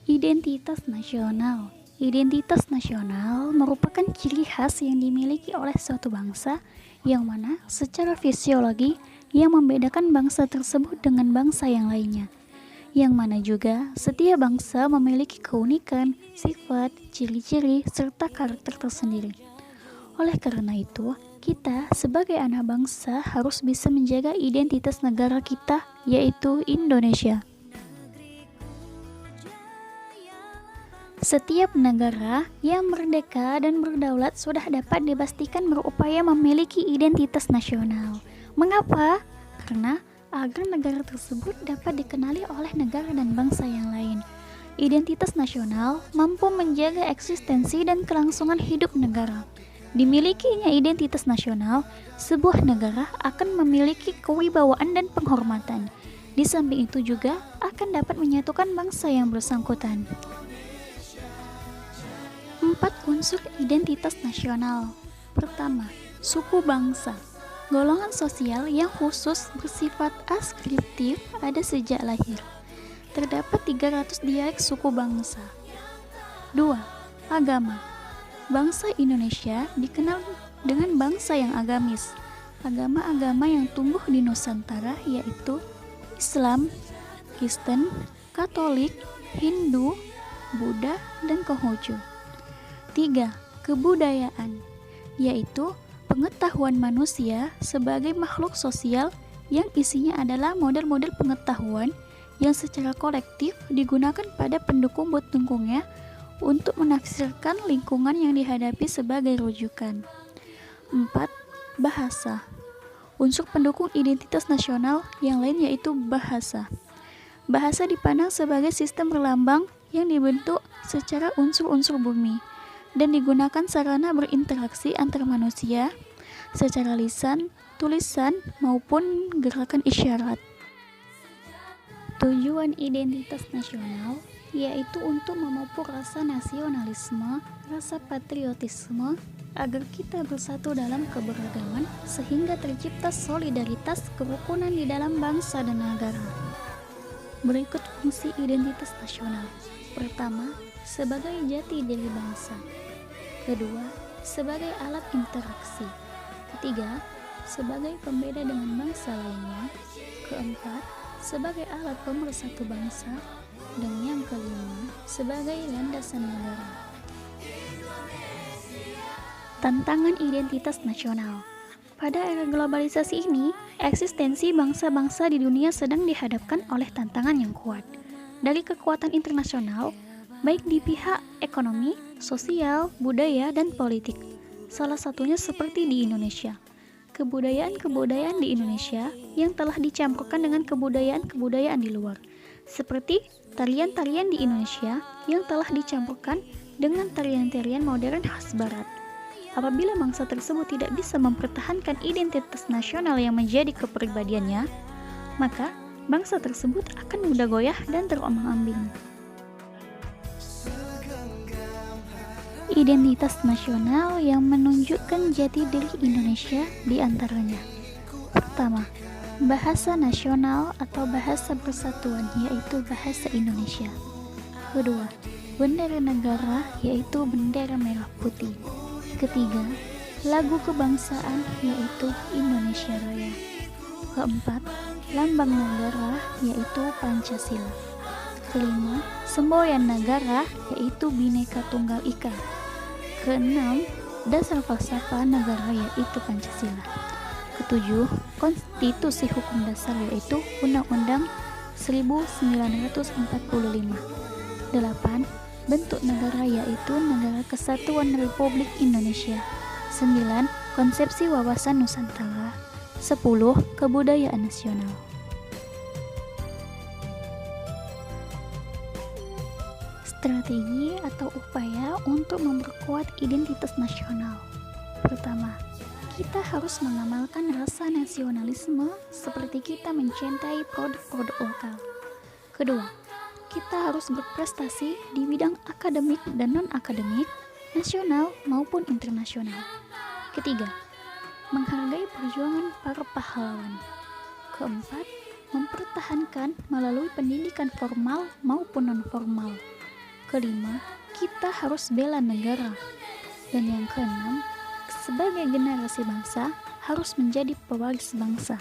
Identitas nasional. Identitas nasional merupakan ciri khas yang dimiliki oleh suatu bangsa yang mana secara fisiologi yang membedakan bangsa tersebut dengan bangsa yang lainnya. Yang mana juga setiap bangsa memiliki keunikan, sifat, ciri-ciri, serta karakter tersendiri. Oleh karena itu, kita sebagai anak bangsa harus bisa menjaga identitas negara kita, yaitu Indonesia. Setiap negara yang merdeka dan berdaulat sudah dapat dipastikan berupaya memiliki identitas nasional. Mengapa? Karena agar negara tersebut dapat dikenali oleh negara dan bangsa yang lain. Identitas nasional mampu menjaga eksistensi dan kelangsungan hidup negara. Dimilikinya identitas nasional, sebuah negara akan memiliki kewibawaan dan penghormatan. Di samping itu juga akan dapat menyatukan bangsa yang bersangkutan. 4 unsur identitas nasional. Pertama, suku bangsa. Golongan sosial yang khusus bersifat askriptif ada sejak lahir. Terdapat 300 dialek suku bangsa. 2. Agama. Bangsa Indonesia dikenal dengan bangsa yang agamis. Agama-agama yang tumbuh di Nusantara yaitu Islam, Kristen, Katolik, Hindu, Buddha, dan Konghucu. 3. Kebudayaan, yaitu pengetahuan manusia sebagai makhluk sosial yang isinya adalah model-model pengetahuan yang secara kolektif digunakan pada pendukung-pendukungnya untuk menafsirkan lingkungan yang dihadapi sebagai rujukan. 4. Bahasa. Unsur pendukung identitas nasional yang lain yaitu bahasa. Bahasa dipandang sebagai sistem berlambang yang dibentuk secara unsur-unsur bumi dan digunakan sarana berinteraksi antar manusia secara lisan, tulisan, maupun gerakan isyarat. Tujuan identitas nasional yaitu untuk memupuk rasa nasionalisme, rasa patriotisme, agar kita bersatu dalam keberagaman sehingga tercipta solidaritas kerukunan di dalam bangsa dan negara. Berikut fungsi identitas nasional. Pertama, sebagai jati diri bangsa. Kedua, sebagai alat interaksi. Ketiga, sebagai pembeda dengan bangsa lainnya. Keempat, sebagai alat pemersatu bangsa. Dan yang kelima, sebagai landasan negara. Tantangan identitas nasional. Pada era globalisasi ini, eksistensi bangsa-bangsa di dunia sedang dihadapkan oleh tantangan yang kuat. Dari kekuatan internasional, baik di pihak ekonomi, sosial, budaya, dan politik. Salah satunya seperti di Indonesia. Kebudayaan-kebudayaan di Indonesia yang telah dicampurkan dengan kebudayaan-kebudayaan di luar. Seperti tarian-tarian di Indonesia yang telah dicampurkan dengan tarian-tarian modern khas Barat. Apabila bangsa tersebut tidak bisa mempertahankan identitas nasional yang menjadi kepribadiannya, maka bangsa tersebut akan mudah goyah dan terombang-ambing. Identitas nasional yang menunjukkan jati diri Indonesia di antaranya. Pertama, bahasa nasional atau bahasa persatuan yaitu bahasa Indonesia. Kedua, bendera negara yaitu bendera merah putih. Ketiga, lagu kebangsaan yaitu Indonesia Raya. Keempat, lambang negara yaitu Pancasila. Kelima, semboyan negara yaitu Bhinneka Tunggal Ika. Keenam, dasar falsafah negara yaitu Pancasila. Ketujuh, konstitusi hukum dasar yaitu Undang-Undang 1945. Delapan, bentuk negara yaitu Negara Kesatuan Republik Indonesia. 9. Konsepsi wawasan Nusantara. 10. Kebudayaan nasional. Strategi atau upaya untuk memperkuat identitas nasional. Pertama, kita harus mengamalkan rasa nasionalisme seperti kita mencintai produk-produk lokal. Kedua, kita harus berprestasi di bidang akademik dan non-akademik, nasional maupun internasional. Ketiga, menghargai perjuangan para pahlawan. Keempat, mempertahankan melalui pendidikan formal maupun non-formal. Kelima, kita harus bela negara. Dan yang keenam, sebagai generasi bangsa, harus menjadi pewaris bangsa.